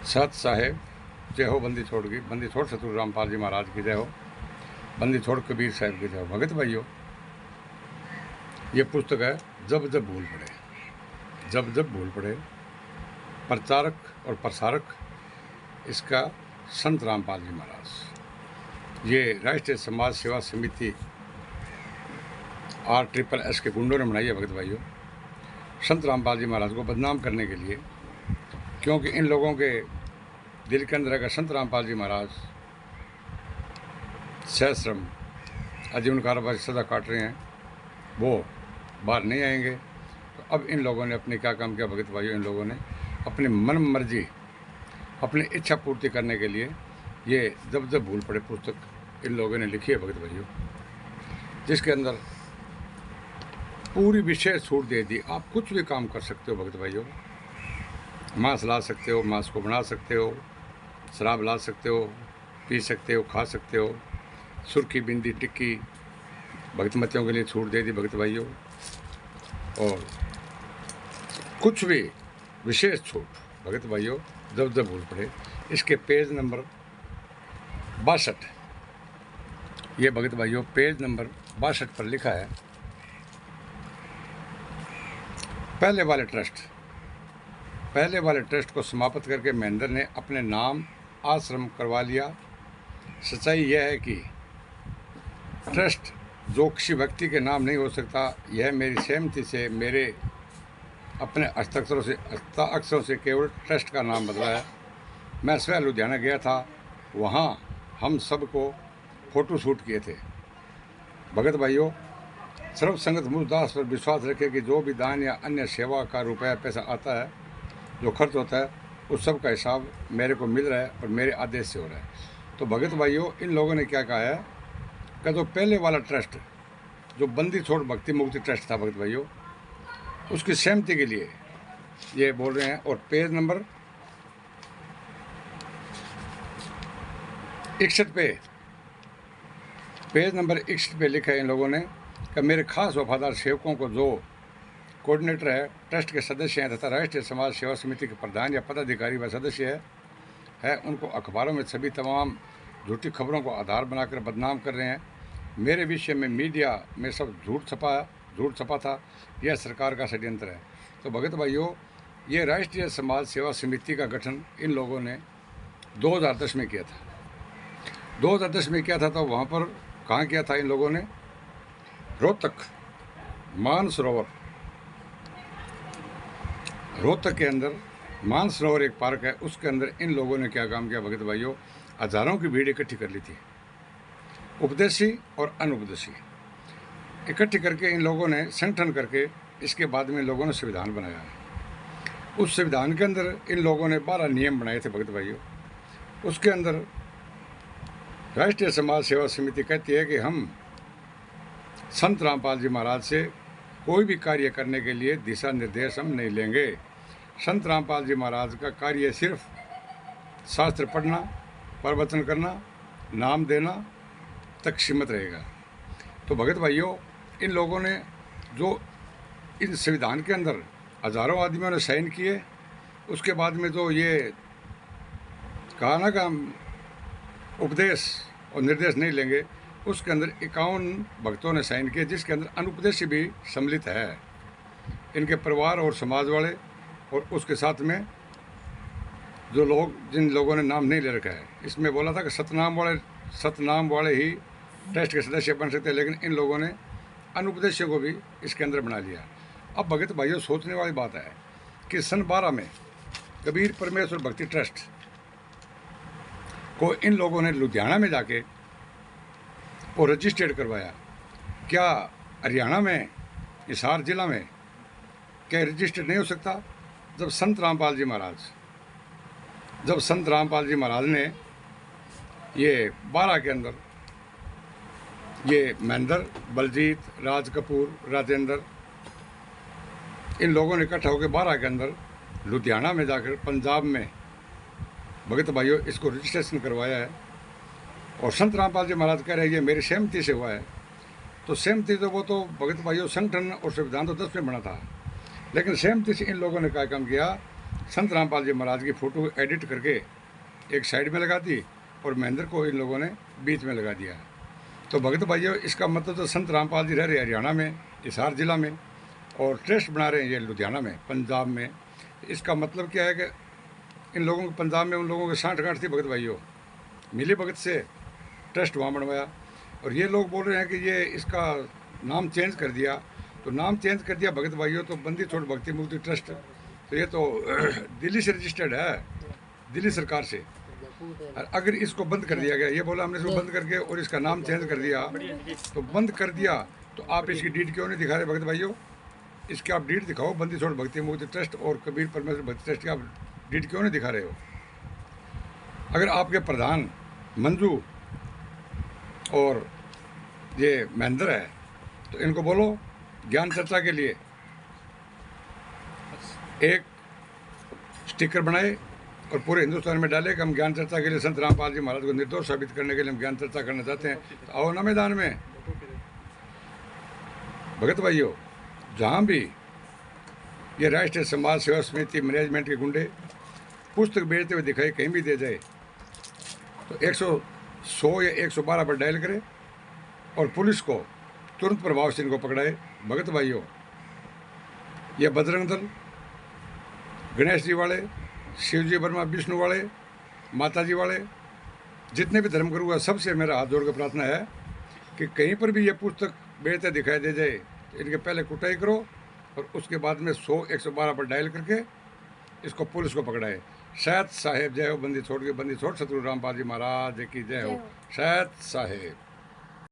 सत साहेब जय हो। बंदी छोड़ की बंदी छोड़ सतगुरु रामपाल जी महाराज की जय हो। बंदी छोड़ कबीर साहब की जय हो। भगत भाइयों, ये पुस्तक है जब जब भूल पड़े। जब जब भूल पड़े, प्रचारक और प्रसारक इसका संत रामपाल जी महाराज। ये राष्ट्रीय समाज सेवा समिति RSS के गुंडों ने बनाई है भगत भाइयों, संत रामपाल जी महाराज को बदनाम करने के लिए। क्योंकि इन लोगों के दिल के अंदर अगर संत रामपाल जी महाराज सहश्रम आजीवन कारावास सजा काट रहे हैं, वो बाहर नहीं आएंगे। तो अब इन लोगों ने अपने क्या काम किया भगत भाइयों, इन लोगों ने अपनी मन मर्जी, अपनी इच्छा पूर्ति करने के लिए ये जब जब भूल पड़े पुस्तक इन लोगों ने लिखी है भगत भाइयों, जिसके अंदर पूरी विशेष छूट दे दी। आप कुछ भी काम कर सकते हो भगत भाइयों, मांस ला सकते हो, मांस को बना सकते हो, शराब ला सकते हो, पी सकते हो, खा सकते हो, सुर्खी बिंदी टिक्की भगतमतियों के लिए छूट दे दी भगत भाइयों। और कुछ भी विशेष छूट भगत भाइयों जब जब भूल पड़े। इसके पेज नंबर 62, ये भगत भाइयों पेज नंबर 62 पर लिखा है, पहले वाले ट्रस्ट को समाप्त करके महेंद्र ने अपने नाम आश्रम करवा लिया। सच्चाई यह है कि ट्रस्ट जो किसी व्यक्ति के नाम नहीं हो सकता, यह मेरी सहमति से मेरे अपने हस्ताक्षरों से केवल ट्रस्ट का नाम बदला है। मैं स्वयं लुधियाना गया था, वहाँ हम सबको फ़ोटो शूट किए थे। भगत भाइयों, सर्व संगत मुझदास पर विश्वास रखें कि जो भी दान या अन्य सेवा का रुपया पैसा आता है, जो खर्च होता है, उस सब का हिसाब मेरे को मिल रहा है और मेरे आदेश से हो रहा है। तो भगत भाइयों, इन लोगों ने क्या कहा है कि जो पहले वाला ट्रस्ट जो बंदी छोड़ भक्ति मुक्ति ट्रस्ट था भगत भाइयों, उसकी सहमति के लिए ये बोल रहे हैं। और पेज नंबर 61 पे लिखा है इन लोगों ने कि मेरे खास वफादार सेवकों को जो कोऑर्डिनेटर है, ट्रस्ट के सदस्य हैं तथा राष्ट्रीय समाज सेवा समिति के प्रधान या पदाधिकारी व सदस्य है, उनको अखबारों में सभी तमाम झूठी खबरों को आधार बनाकर बदनाम कर रहे हैं। मेरे विषय में मीडिया में सब झूठ छपा था, यह सरकार का षड्यंत्र है। तो भगत भाइयों, ये राष्ट्रीय समाज सेवा समिति का गठन इन लोगों ने 2010 में किया था। 2010 में किया था, तो वहाँ पर कहाँ किया था इन लोगों ने? रोहतक के अंदर मानसरोवर एक पार्क है, उसके अंदर इन लोगों ने क्या काम किया भगत भाइयों? हजारों की भीड़ इकट्ठी कर ली थी, उपदेशी और अनुपदेशी इकट्ठी करके इन लोगों ने संगठन करके, इसके बाद में इन लोगों ने संविधान बनाया है। उस संविधान के अंदर इन लोगों ने 12 नियम बनाए थे भगत भाइयों। उसके अंदर राष्ट्रीय समाज सेवा समिति कहती है कि हम संत रामपाल जी महाराज से कोई भी कार्य करने के लिए दिशा निर्देश हम नहीं लेंगे। संत रामपाल जी महाराज का कार्य सिर्फ शास्त्र पढ़ना, प्रवचन करना, नाम देना तक सीमित रहेगा। तो भगत भाइयों, इन लोगों ने जो इस संविधान के अंदर हजारों आदमियों ने साइन किए, उसके बाद में जो ये कहा ना कि हम उपदेश और निर्देश नहीं लेंगे, उसके अंदर 51 भक्तों ने साइन किए, जिसके अंदर अनुपदेशी भी सम्मिलित है, इनके परिवार और समाज वाले, और उसके साथ में जो लोग जिन लोगों ने नाम नहीं ले रखा है। इसमें बोला था कि सतनाम वाले ही ट्रस्ट के सदस्य बन सकते हैं, लेकिन इन लोगों ने अनुपदेशियों को भी इसके अंदर बना लिया। अब भगत भाइयों, सोचने वाली बात है कि सन 12 में कबीर परमेश्वर भक्ति ट्रस्ट को इन लोगों ने लुधियाना में जाके और रजिस्टर्ड करवाया। क्या हरियाणा में, हिसार जिला में क्या रजिस्टर्ड नहीं हो सकता? जब संत रामपाल जी महाराज ने ये 12 के अंदर ये महेंद्र, बलजीत, राज कपूर, राजेंद्र, इन लोगों ने इकट्ठा होकर 12 के अंदर लुधियाना में जाकर पंजाब में भगत भाइयों इसको रजिस्ट्रेशन करवाया है। और संत रामपाल जी महाराज कह रहे हैं ये मेरी सहमति से हुआ है। तो सहमति तो वो तो भगत भाइयों संगठन और संविधान तो 10 में बना था, लेकिन सहमति से इन लोगों ने क्या काम किया संत रामपाल जी महाराज की फ़ोटो एडिट करके एक साइड में लगा दी और महेंद्र को इन लोगों ने बीच में लगा दिया। तो भगत भाइयों, इसका मतलब तो संत रामपाल जी रह रहे हरियाणा में, हिसार जिला में, और ट्रस्ट बना रहे हैं ये लुधियाना में, पंजाब में। इसका मतलब क्या है कि इन लोगों को पंजाब में उन लोगों की साँठ-गाँठ थी भगत भाइयों, मिली भगत से ट्रस्ट वहाँ बनवाया। और ये लोग बोल रहे हैं कि ये इसका नाम चेंज कर दिया। तो नाम चेंज कर दिया भगत भाइयों, तो बंदी छोड़ भक्ति मुक्ति ट्रस्ट, तो ये तो दिल्ली से रजिस्टर्ड है, दिल्ली सरकार से। और अगर इसको बंद कर दिया गया, ये बोला हमने इसको बंद करके और इसका नाम चेंज कर दिया, तो बंद कर दिया तो आप इसकी डीड क्यों नहीं दिखा रहे भगत भाइयों? इसकी आप डीड दिखाओ, बंदी छोड़ भक्ति मुक्ति ट्रस्ट और कबीर परमेश्वर भक्ति ट्रस्ट की आप डीड क्यों नहीं दिखा रहे हो? अगर आपके प्रधान मंजू और ये महेंद्र है, तो इनको बोलो ज्ञान चर्चा के लिए एक स्टिकर बनाए और पूरे हिंदुस्तान में डाले कि हम ज्ञान चर्चा के लिए संत रामपाल जी महाराज को निर्दोष साबित करने के लिए हम ज्ञान चर्चा करना चाहते हैं। तो आओ ना मैदान में भगत भाइयों। जहाँ भी ये राष्ट्रीय समाज सेवा समिति मैनेजमेंट के गुंडे पुस्तक बेचते हुए दिखाई कहीं भी दे जाए, तो 100 या 112 पर डायल करे और पुलिस को तुरंत प्रभाव से इनको पकड़ाए। भगत भाइयों, ये बजरंग दल, गणेश जी वाले, शिव जी वर्मा, विष्णु वाले, माता जी वाले, जितने भी धर्मगुरु हैं, सबसे मेरा हाथ जोड़ कर प्रार्थना है कि कहीं पर भी ये पुस्तक बेचते दिखाई दे जाए तो इनके पहले कुटाई करो और उसके बाद में 100-112 पर डायल करके इसको पुलिस को पकड़ाए। शहद साहेब जय हो, बंदी छोड़ के बंदी छोड़, सतगुरु रामपाल जी महाराज की जय हो। शहद साहेब।